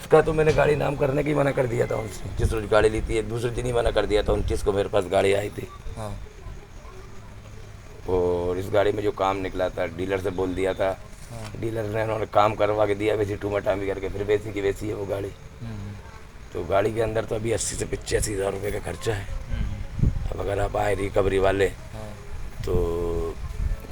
उसका तो मैंने गाड़ी नाम करने की मना कर दिया था उनसे, जिस रोज गाड़ी ली थी दूसरे दिन ही मना कर दिया था। 29 को मेरे पास गाड़ी आई थी हाँ और इस गाड़ी में जो काम निकला था डीलर से बोल दिया था, हाँ। डीलर ने उन्होंने काम करवा के दिया वैसी टूमाटामी करके, फिर वैसी की वैसी है वो गाड़ी। हम्म, तो गाड़ी के अंदर तो अभी 80 से 85 हज़ार रुपये का खर्चा है। हम्म, अब अगर आप आए रिकवरी वाले हाँ। तो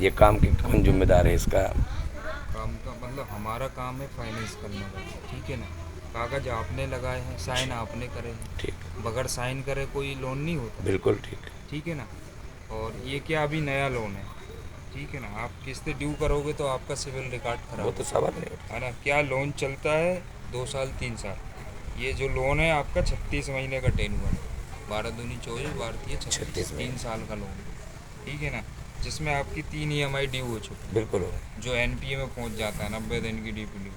ये काम की कौन जिम्मेदार है इसका? काम का मतलब हमारा काम है फाइनेंस करने का, ठीक है ना। कागज आपने लगाए हैं, साइन आपने करे हैं। ठीक, बगैर साइन करे कोई लोन नहीं होता, बिल्कुल ठीक। ठीक है ना। और ये क्या अभी नया लोन है, ठीक है ना। आप किस्तें ड्यू करोगे तो आपका सिविल रिकॉर्ड वो खराब तो सवाल नहीं है ना। क्या लोन चलता है 2 साल 3 साल। ये जो लोन है आपका 36 महीने का टेन्यूर है, 12 दूनी 24 भारतीय 36 36 महीने। 3 साल का लोन, ठीक है ना। जिसमें आपकी 3 EMI ड्यू हो चुकी है, बिल्कुल हो। जो NPA में पहुंच जाता है 90 दिन की ड्यू पिलिंग,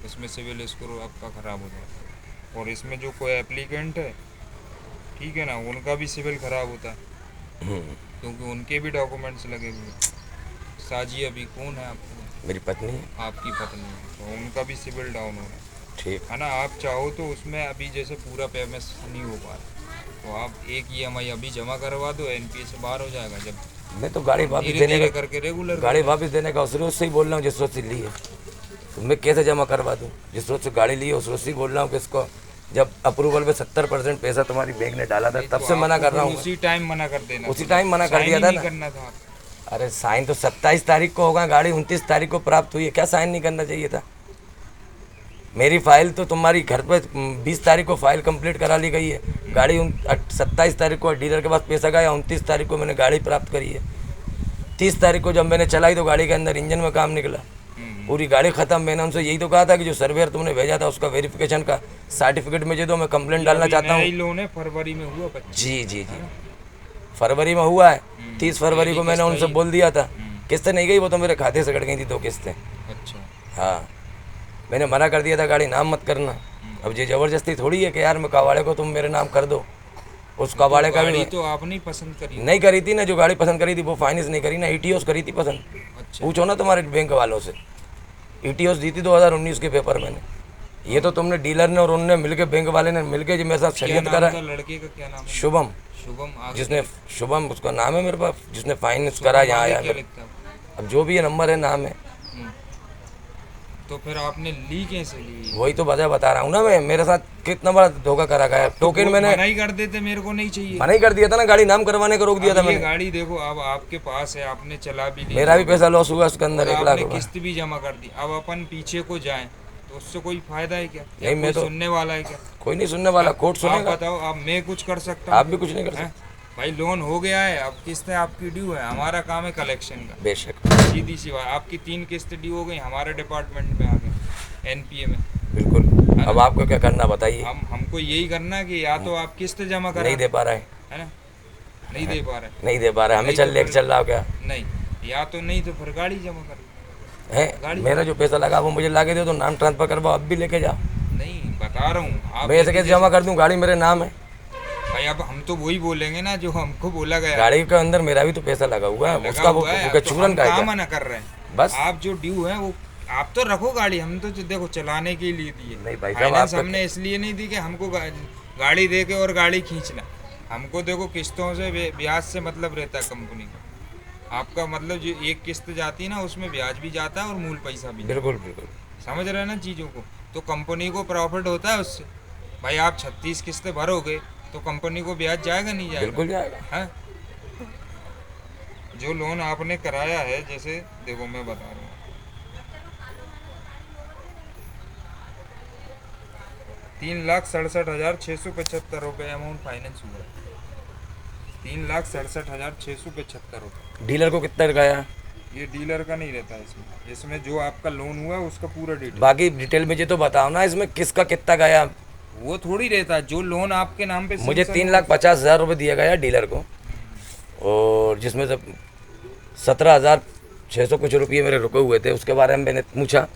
उसमें सिविल स्कोर आपका ख़राब हो जाता है। और इसमें जो कोई एप्लीकेंट है, ठीक है ना, उनका भी सिविल ख़राब होता है, क्योंकि उनके भी डॉक्यूमेंट्स लगे हुए हैं। साजी अभी कौन है आपको? मेरी पत्नी है। आपकी पत्नी है, तो उनका भी सिविल डाउन हो रहा है, ठीक, है ना। आप चाहो तो उसमें अभी जैसे पूरा पेमेंट नहीं हो पा रहा, तो आप एक EMI अभी जमा करवा दो, NPA से बाहर हो जाएगा। जब मैं तो गाड़ी वापस धीरे देने धीरे का, करके रेगुलर गाड़ी वापस देने का उस रोज से ही बोल रहा हूँ जिस रोज से ली है। तो मैं कैसे जमा करवा दूँ? जिस रोज से गाड़ी ली है उस रोज से ही बोल रहा हूँ कि इसको जब अप्रूवल में 70% पैसा तुम्हारी बैंक ने डाला था तब से मना कर रहा हूँ। उसी टाइम मना कर देना, उसी टाइम मना कर साइन दिया ही था नहीं ना। करना था आपको। अरे साइन तो 27 तारीख को होगा, गाड़ी 29 तारीख को प्राप्त हुई है, क्या साइन नहीं करना चाहिए था? मेरी फाइल तो तुम्हारी घर पे 20 तारीख को फाइल कंप्लीट करा ली गई है। गाड़ी 27 तारीख को डीलर के पास पैसा गया, 29 तारीख को मैंने गाड़ी प्राप्त करी है। 30 तारीख को जब मैंने चलाई तो गाड़ी के अंदर इंजन में काम निकला, पूरी गाड़ी खत्म। मैंने उनसे यही तो कहा था कि जो सर्वेयर तुमने भेजा था उसका वेरिफिकेशन का सर्टिफिकेट मुझे दो, मैं कंप्लेंट डालना चाहता नया हूँ। ही लोन है, फरवरी में हुआ 25। जी जी जी, फरवरी में हुआ है। 30 फरवरी को मैंने उनसे बोल दिया था, किस्तें नहीं गई, वो तो मेरे खाते से कट गई थी 2 किस्तें। अच्छा, हाँ, मैंने मना कर दिया था गाड़ी नाम मत करना। अब ये ज़बरदस्ती थोड़ी है कि यार मैं कबाड़े को तुम मेरे नाम कर दो। उस कबाड़े का गाड़ी भी तो आपने पसंद करी। नहीं करी थी ना, जो गाड़ी पसंद करी थी वो फाइनेंस नहीं करी ना, ETOs करी थी पसंद। अच्छा, पूछो ना तुम्हारे बैंक वालों से, ETOs दी थी 2019 के पेपर मैंने। ये तो तुमने डीलर ने और उनने मिलके, बैंक वाले ने मिलके जो मेरे साथ क्या शरीयत नाम करा। था लड़के का, क्या नाम है? शुभम, शुभम। आगे जिसने शुभम उसका नाम है मेरे पास, जिसने फाइनेंस करा शुभम यहाँ आगे आया क्या मेरे। लिखता है? अब जो भी ये नंबर है नाम है, हम्म, तो फिर आपने ली कैसे ली? वही तो वजह बता रहा हूँ ना मैं। मेरे साथ कितना बड़ा धोखा करा गया। टोकन वो मैंने मना ही कर देते, मेरे को नहीं चाहिए। मना ही कर दिया था ना, गाड़ी नाम करवाने को रोक दिया था अब ये मैंने। गाड़ी देखो, अब आपके पास है, आपने चला भी ली, मेरा भी पैसा लॉस हुआ उसके अंदर, और 1 लाख आपने रुपए। किस्त भी जमा कर दी। अब अपन पीछे को जाएं तो उससे कोई फायदा है क्या? नहीं, मैं कोई तो सुनने वाला है क्या? कोई नहीं सुनने वाला, कोर्ट आप सुनेगा। बताओ, अब मैं कुछ कर सकता हूँ? आप भी कुछ नहीं कर हैं? सकते। भाई लोन हो गया है, अब किस्तें आपकी ड्यू है, हमारा काम है कलेक्शन का। बेशक, सीधी सी बात, आपकी 3 किस्तें ड्यू हो गई, हमारे डिपार्टमेंट में आ गए, NPA में। बिल्कुल। अब आपको क्या करना बताइए? हमको यही करना है कि या तो आप किस्त जमा करा, नहीं दे पा रहे हैं, है ना, नहीं दे पा रहे, नहीं दे पा रहे, हमें नहीं चल तो लेके फिर- चल रहा हो क्या नहीं, या तो नहीं तो फिर गाड़ी जमा कर। है? गाड़ी- मेरा जो पैसा लगा वो मुझे लाके दे दो, नाम ट्रांसफर करवाओ, अब भी लेके जाओ। नहीं, बता रहा हूँ आप मैं ऐसे कैसे जमा कर दूं? गाड़ी मेरे नाम है। भाई अब हम तो वही बोलेंगे ना जो हमको बोला गया। गाड़ी के अंदर मेरा भी तो पैसा लगा हुआ है, लगा उसका वो हुआ है, वो अब तो चूरन हम का है काम क्या? मना कर रहे हैं। बस आप जो ड्यू है वो आप तो रखो गाड़ी, हम तो जो देखो चलाने के लिए दी है। नहीं भाई साहब, फाइनेंस आपका हमने इसलिए नहीं दी कि हमको गाड़ी दे के और गाड़ी खींचना। हमको देखो किस्तों से ब्याज से मतलब रहता है कंपनी का। आपका मतलब जो एक किस्त जाती है ना, उसमें ब्याज भी जाता है और मूल पैसा भी जाता बिल्कुल बिल्कुल। है। समझ रहे हैं ना चीज़ों को? तो कंपनी को प्रॉफिट होता है उससे। भाई आप 36 किस्तें भरोगे तो कंपनी को ब्याज जाएगा नहीं जाएगा? बिल्कुल जाएगा। है? जो लोन आपने कराया है, जैसे देखो मैं बता रहा हूँ, 3,67,675 रुपये अमाउंट फाइनेंस हुआ है। 3,67,675 रुपये। डीलर को कितना गया? ये डीलर का नहीं रहता है इसमें। इसमें जो आपका लोन हुआ है उसका पूरा डिटेल, बाकी डिटेल मुझे तो बताओ ना, इसमें किसका कितना गया? वो थोड़ी रहता है। जो लोन आपके नाम पे मुझे sanction 3,50,000 रुपये दिया गया डीलर को, और जिसमें से 17,600 कुछ रुपये मेरे रुके हुए थे। उसके बारे में मैंने पूछा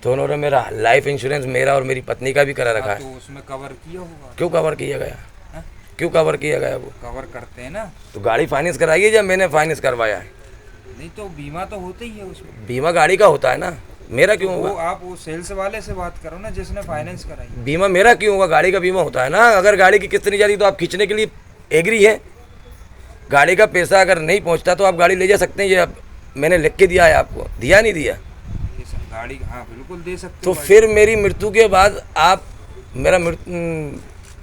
तो उन्होंने मेरा लाइफ इंश्योरेंस मेरा और मेरी पत्नी का भी करा रखा तो है। उसमें कवर किया होगा। क्यों कवर किया गया? हाँ? क्यों कवर किया गया? वो कवर करते हैं ना। तो गाड़ी फाइनेंस कराई है या मैंने फाइनेंस करवाया है? नहीं तो बीमा तो होता ही है उसमें। बीमा गाड़ी का होता है ना, मेरा क्यों होगा? वो आप वो सेल्स वाले से बात करो ना जिसने फाइनेंस कराई। बीमा मेरा क्यों होगा? गाड़ी का बीमा होता है ना। अगर गाड़ी की किस्त नहीं जाती तो आप खींचने के लिए एग्री है? गाड़ी का पैसा अगर नहीं पहुंचता तो आप गाड़ी ले जा सकते हैं। ये मैंने लिख के दिया है आपको, दिया नहीं दिया? गाड़ी हाँ बिल्कुल दे सकते तो हो। फिर मेरी मृत्यु के बाद आप मेरा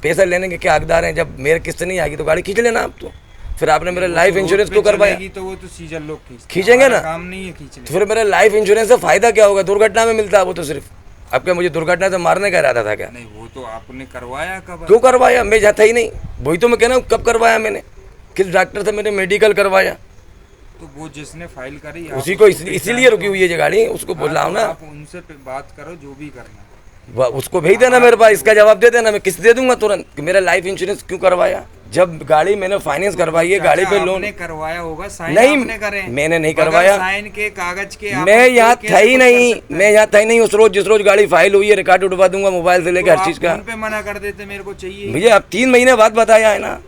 पैसा लेने के क्या हकदार हैं? जब मेरी किस्त नहीं आएगी तो गाड़ी खींच लेना आप। तो फिर आपने मेरा लाइफ इंश्योरेंस क्यों करवाया? तो वो तो सीजन लोग खींचेंगे ना, काम नहीं है खींचने। तो फिर मेरा लाइफ इंश्योरेंस से फायदा क्या होगा? दुर्घटना में मिलता है वो तो सिर्फ। अब क्या मुझे दुर्घटना से मारने का इरादा था क्या? नहीं वो तो आपने करवाया कब? क्यों करवाया? मैं जहाँ था ही नहीं। वही तो मैं कह रहा हूँ, कब करवाया मैंने? किस डॉक्टर से मैंने मेडिकल करवाया? तो वो जिसने फाइल करी उसी को इसीलिए रुकी हुई है ये गाड़ी। उसको बुलाओ ना, आप उनसे बात करो जो भी करना है। उसको भेज देना मेरे पास, इसका जवाब दे देना। मैं किस्त दे दूंगा तुरंत कि मेरा लाइफ इंश्योरेंस क्यों करवाया। जब गाड़ी मैंने फाइनेंस करवाई है, गाड़ी पे लोन करवाया होगा, साइन नहीं आपने करे? मैंने नहीं करवाया, साइन के कागज के मैं यहाँ था ही नहीं। मैं यहाँ था ही नहीं। उस रोज जिस रोज गाड़ी फाइल हुई है रिकॉर्ड उठवा दूंगा मोबाइल से लेकर हर चीज का। पे मना कर देते मेरे को चाहिए मुझे अब 3 महीने बाद बताया है ना।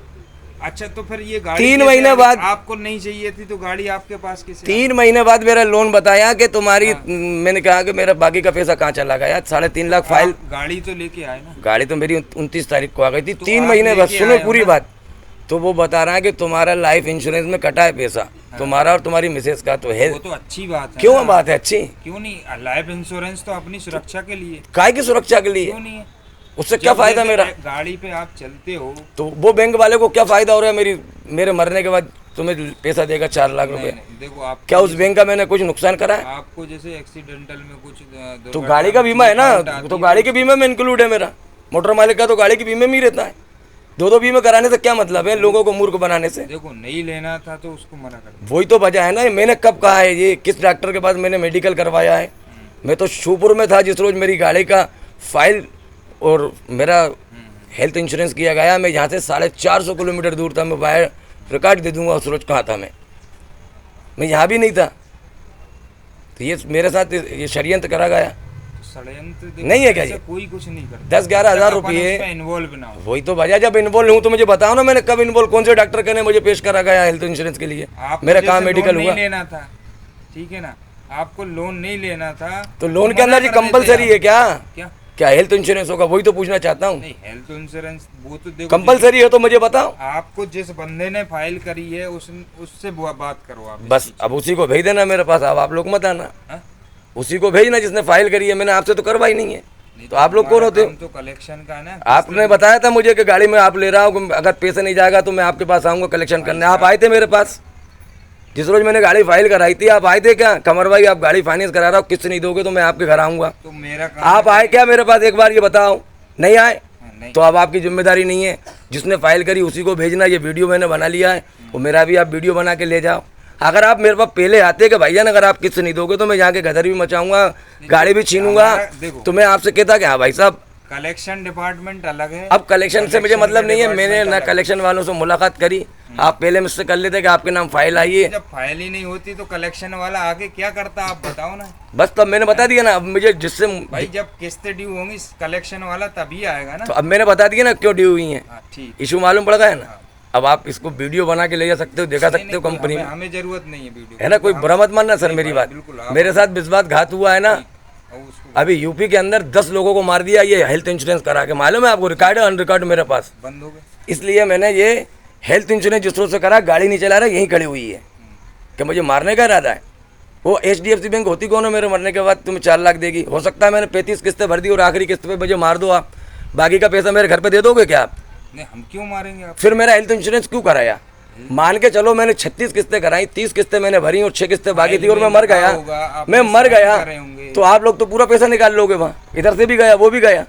अच्छा तो फिर ये गाड़ी 3 महीने बाद आपको नहीं चाहिए थी तो गाड़ी आपके पास किसी 3 महीने बाद मेरा लोन बताया कि तुम्हारी मैंने कहा कि मेरा बाकी का पैसा कहाँ चला गया? 3.5 लाख फाइल। गाड़ी तो लेके आए ना? गाड़ी तो मेरी 29 तारीख को आ गई थी। 3 महीने बाद सुनो पूरी बात। तो वो बता रहा है कि तुम्हारा लाइफ इंश्योरेंस में कटा है पैसा, तुम्हारा और तुम्हारी मिसेस का। तो है वो तो अच्छी बात है। क्यों बात है अच्छी? क्यों नहीं? लाइफ इंश्योरेंस तो अपनी सुरक्षा के लिए। काय की सुरक्षा के लिए? क्यों नहीं है? उससे क्या फायदा मेरा? गाड़ी पे आप चलते हो तो वो बैंक वाले को क्या फायदा हो रहा है मेरे मरने के बाद? तुम्हें पैसा देगा 4 लाख रुपए। देखो आप क्या उस बैंक का मैंने कुछ नुकसान करा है? आपको जैसे एक्सीडेंटल में कुछ तो गाड़ी का बीमा है ना, तो गाड़ी के बीमे में इंक्लूड है मेरा। मोटर मालिक का तो गाड़ी के बीमे में ही रहता है। 2 बीमे कराने से क्या मतलब है? लोगों को मूर्ख बनाने से। देखो नहीं लेना था तो उसको मना कर। वही तो वजह है ना। मैंने कब कहा है ये? किस डॉक्टर के पास मैंने मेडिकल करवाया है? मैं तो शिवपुर में था जिस रोज मेरी गाड़ी का फाइल और मेरा हेल्थ इंश्योरेंस किया गया। मैं यहाँ से 450 किलोमीटर दूर था। मैं बाहर रिकॉर्ड दे दूंगा उस रोज कहाँ था मैं यहाँ भी नहीं था। तो ये मेरे साथ ये षड्यंत्र करा गया। षड्यंत्र नहीं है क्या ये? कोई कुछ नहीं करता। 10-11 हज़ार रुपये इन्वॉल्व ना हो। वही तो वजह। जब इन्वॉल्व हूँ तो मुझे बताओ ना, मैंने कब इन्वॉल्व, कौन से डॉक्टर कहने मुझे पेश करा गया हेल्थ इंश्योरेंस के लिए? मेरा काम मेडिकल हुआ। लेना था ठीक है ना, आपको लोन नहीं लेना था। तो लोन के अंदर जी कंपलसरी है क्या? क्या हेल्थ इंश्योरेंस होगा? वही तो पूछना चाहता हूँ। नहीं हेल्थ इंश्योरेंस वो तो देखो कंपलसरी है तो मुझे बताओ। आपको जिस बंदे ने फाइल करी है उससे बात करो आप। बस अब उसी को भेज देना मेरे पास। अब आप लोग मत आना। हा? उसी को भेजना जिसने फाइल करी है। मैंने आपसे तो करवाई नहीं है। तो आप लोग कौन होते हो? तो कलेक्शन का ना, आपने बताया था मुझे कि गाड़ी में आप ले रहा हूँ, अगर पैसे नहीं जाएगा तो मैं आपके पास आऊँगा कलेक्शन करने। आप आए थे मेरे पास जिस रोज मैंने गाड़ी फाइल कराई थी? आप आए थे क्या? कमर भाई आप गाड़ी फाइनेंस करा रहा हो, किस्त नहीं दोगे तो मैं आपके घर आऊँगा। तो मेरा आप आए क्या मेरे पास? एक बार ये बताओ। नहीं आए? नहीं। तो अब आपकी जिम्मेदारी नहीं है। जिसने फाइल करी उसी को भेजना। ये वीडियो मैंने बना लिया है, वो मेरा भी आप वीडियो बना के ले जाओ। अगर आप मेरे पास पहले आते कि भाईजान अगर आप किस्त नहीं दोगे तो मैं जाके गदर भी मचाऊंगा, गाड़ी भी छीनूंगा, तो मैं आपसे कहता कि हाँ भाई साहब कलेक्शन डिपार्टमेंट अलग है। अब कलेक्शन से मुझे मतलब नहीं है। मैंने ना कलेक्शन वालों से मुलाकात करी। आप पहले मुझसे कर लेते कि आपके नाम फाइल आई है। जब फाइल ही नहीं होती तो कलेक्शन वाला आगे क्या करता आप बताओ ना। बस तब मैंने बता दिया ना। अब मुझे जिससे भाई जब किस्तें ड्यू होंगी कलेक्शन वाला तभी आएगा ना। तो अब मैंने बता दिया ना क्यों ड्यू हुई है। ठीक, इशू मालूम पड़ गया ना। अब आप इसको वीडियो बना के ले जा सकते हो, दिखा सकते हो कंपनी में। हमें जरूरत नहीं है वीडियो, है ना। कोई बुरा मत मानना सर मेरी बात। मेरे साथ विश्वासघात हुआ है ना। अभी यूपी के अंदर 10 लोगों को मार दिया ये हेल्थ इंश्योरेंस करा के। मालूम है आपको? रिकॉर्ड है, ऑन रिकॉर्ड मेरे पास। बंद हो गए। इसलिए मैंने ये हेल्थ इंश्योरेंस जिस रोज से करा, गाड़ी नहीं चला रहा, यहीं खड़ी हुई है कि मुझे मारने का इरादा है। वो HDFC बैंक होती कौन है मेरे मरने के बाद तुम्हें 4 लाख देगी? हो सकता है मैंने 35 किस्तें भर दी और आखिरी किस्त पे मुझे मार दो आप। बाकी का पैसा मेरे घर पे दे दोगे क्या आप? नहीं हम क्यों मारेंगे आप? फिर मेरा हेल्थ इंश्योरेंस क्यों कराया? मान के चलो मैंने 36 किस्तें कराई, 30 किस्तें मैंने भरी और 6 किस्तें बाकी थी और मैं मर गया। तो आप लोग तो पूरा पैसा निकाल लोगे वहाँ। इधर से भी गया, वो भी गया।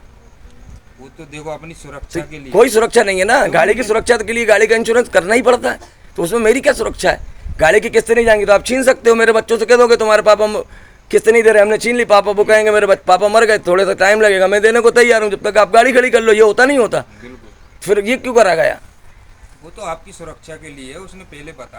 वो तो देखो अपनी सुरक्षा के लिए। कोई सुरक्षा नहीं है ना। गाड़ी की सुरक्षा के लिए गाड़ी का इंश्योरेंस करना ही पड़ता है। तो उसमें मेरी क्या सुरक्षा है? गाड़ी की किस्तें नहीं जाएंगी तो आप छीन सकते हो। मेरे बच्चों से कह दोगे तुम्हारे पापा किस्त नहीं दे रहे, हमने छीन ली। पापा वो कहेंगे मेरे पापा मर गए, थोड़ा सा टाइम लगेगा, मैं देने को तैयार हूँ, जब तक आप गाड़ी खड़ी कर लो। ये होता नहीं होता। फिर ये क्यों करा गया? वो तो आपकी सुरक्षा के लिए है, उसने पहले बता